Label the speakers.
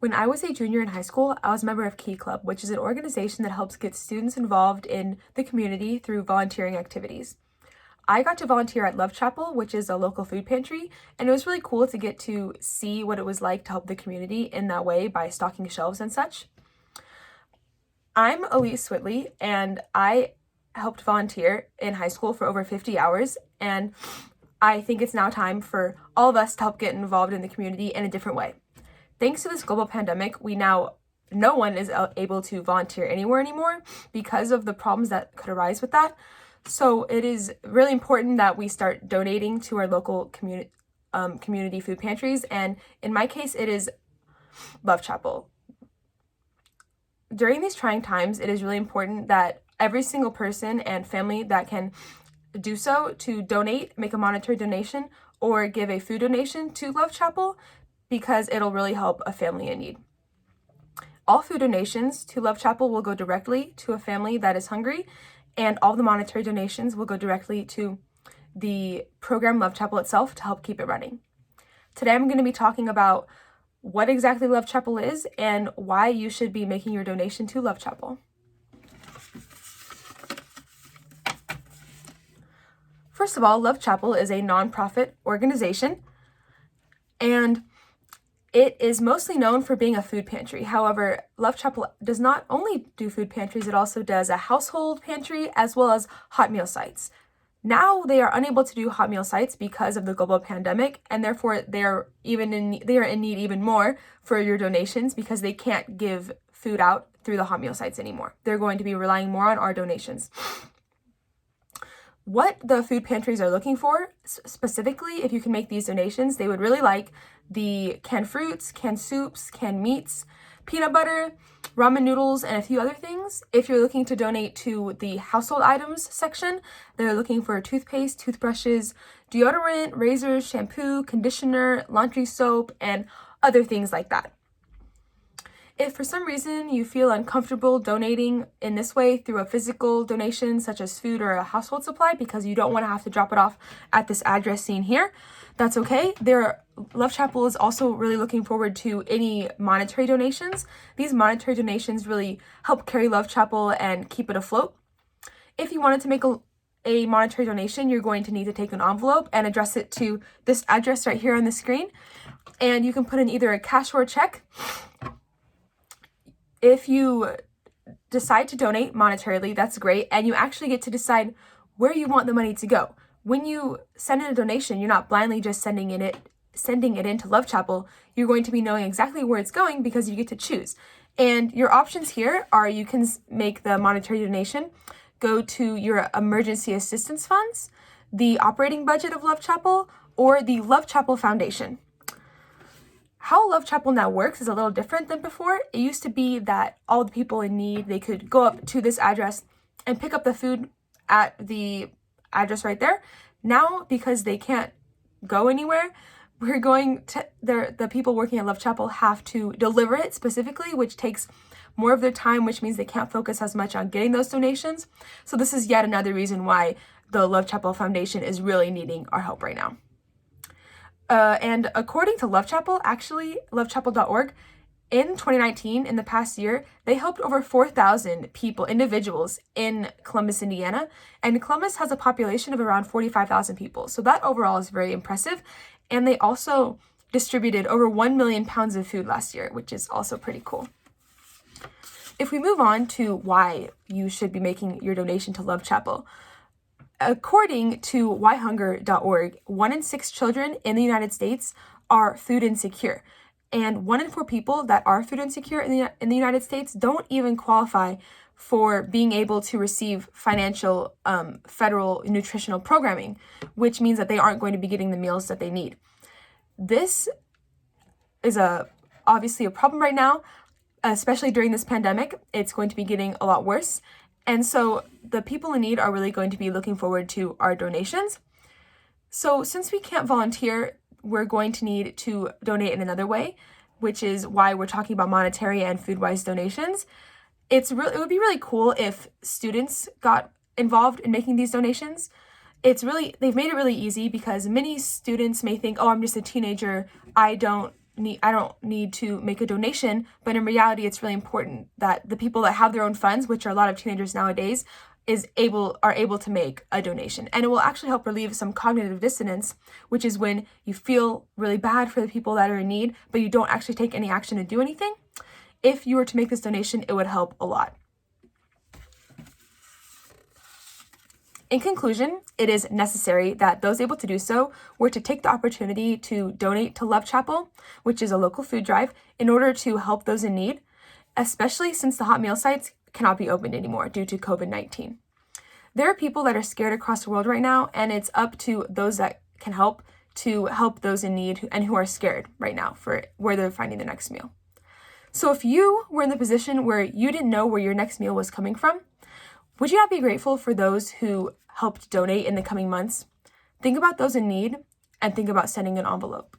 Speaker 1: When I was a junior in high school, I was a member of Key Club, which is an organization that helps get students involved in the community through volunteering activities. I got to volunteer at Love Chapel, which is a local food pantry, and it was really cool to get to see what it was like to help the community in that way by stocking shelves and such. I'm Elise Whitley, and I helped volunteer in high school for over 50 hours, and I think it's now time for all of us to help get involved in the community in a different way. Thanks to this global pandemic, no one is able to volunteer anywhere anymore because of the problems that could arise with that. So it is really important that we start donating to our local community food pantries, and in my case, it is Love Chapel. During these trying times, it is really important that every single person and family that can do so to donate, make a monetary donation, or give a food donation to Love Chapel, because it'll really help a family in need. All food donations to Love Chapel will go directly to a family that is hungry, and all the monetary donations will go directly to the program Love Chapel itself to help keep it running. Today I'm going to be talking about what exactly Love Chapel is and why you should be making your donation to Love Chapel. First of all, Love Chapel is a nonprofit organization, and it is mostly known for being a food pantry. However, Love Chapel does not only do food pantries, it also does a household pantry as well as hot meal sites. Now they are unable to do hot meal sites because of the global pandemic, and therefore they are in need even more for your donations because they can't give food out through the hot meal sites anymore. They're going to be relying more on our donations. What the food pantries are looking for, specifically, if you can make these donations, they would really like the canned fruits, canned soups, canned meats, peanut butter, ramen noodles, and a few other things. If you're looking to donate to the household items section, they're looking for toothpaste, toothbrushes, deodorant, razors, shampoo, conditioner, laundry soap, and other things like that. If for some reason you feel uncomfortable donating in this way through a physical donation such as food or a household supply because you don't want to have to drop it off at this address seen here, that's okay. Love Chapel is also really looking forward to any monetary donations. These monetary donations really help carry Love Chapel and keep it afloat. If you wanted to make a monetary donation, you're going to need to take an envelope and address it to this address right here on the screen. And you can put in either a cash or a check. If you decide to donate monetarily, that's great, and you actually get to decide where you want the money to go. When you send in a donation, you're not blindly just sending it into Love Chapel. You're going to be knowing exactly where it's going because you get to choose. And your options here are you can make the monetary donation go to your emergency assistance funds, the operating budget of Love Chapel, or the Love Chapel Foundation. How Love Chapel now works is a little different than before. It used to be that all the people in need, they could go up to this address and pick up the food at the address right there. Now, because they can't go anywhere, the people working at Love Chapel have to deliver it specifically, which takes more of their time, which means they can't focus as much on getting those donations. So this is yet another reason why the Love Chapel Foundation is really needing our help right now. And according to Love Chapel, actually, lovechapel.org, in 2019, in the past year, they helped over 4,000 individuals in Columbus, Indiana, and Columbus has a population of around 45,000 people. So that overall is very impressive. And they also distributed over 1 million pounds of food last year, which is also pretty cool. If we move on to why you should be making your donation to Love Chapel, according to whyhunger.org, 1 in 6 children in the United States are food insecure. And 1 in 4 people that are food insecure in the United States don't even qualify for being able to receive financial federal nutritional programming, which means that they aren't going to be getting the meals that they need. This is obviously a problem right now, especially during this pandemic. It's going to be getting a lot worse. And so the people in need are really going to be looking forward to our donations. So since we can't volunteer, we're going to need to donate in another way, which is why we're talking about monetary and food-wise donations. It would be really cool if students got involved in making these donations. They've made it really easy because many students may think, oh, I'm just a teenager. I don't need to make a donation, but in reality, it's really important that the people that have their own funds, which are a lot of teenagers nowadays, are able to make a donation. And it will actually help relieve some cognitive dissonance, which is when you feel really bad for the people that are in need, but you don't actually take any action to do anything. If you were to make this donation, it would help a lot. In conclusion, it is necessary that those able to do so were to take the opportunity to donate to Love Chapel, which is a local food drive, in order to help those in need, especially since the hot meal sites cannot be opened anymore due to COVID-19. There are people that are scared across the world right now, and it's up to those that can help to help those in need and who are scared right now for where they're finding their next meal. So if you were in the position where you didn't know where your next meal was coming from, would you not be grateful for those who helped donate in the coming months? Think about those in need and think about sending an envelope.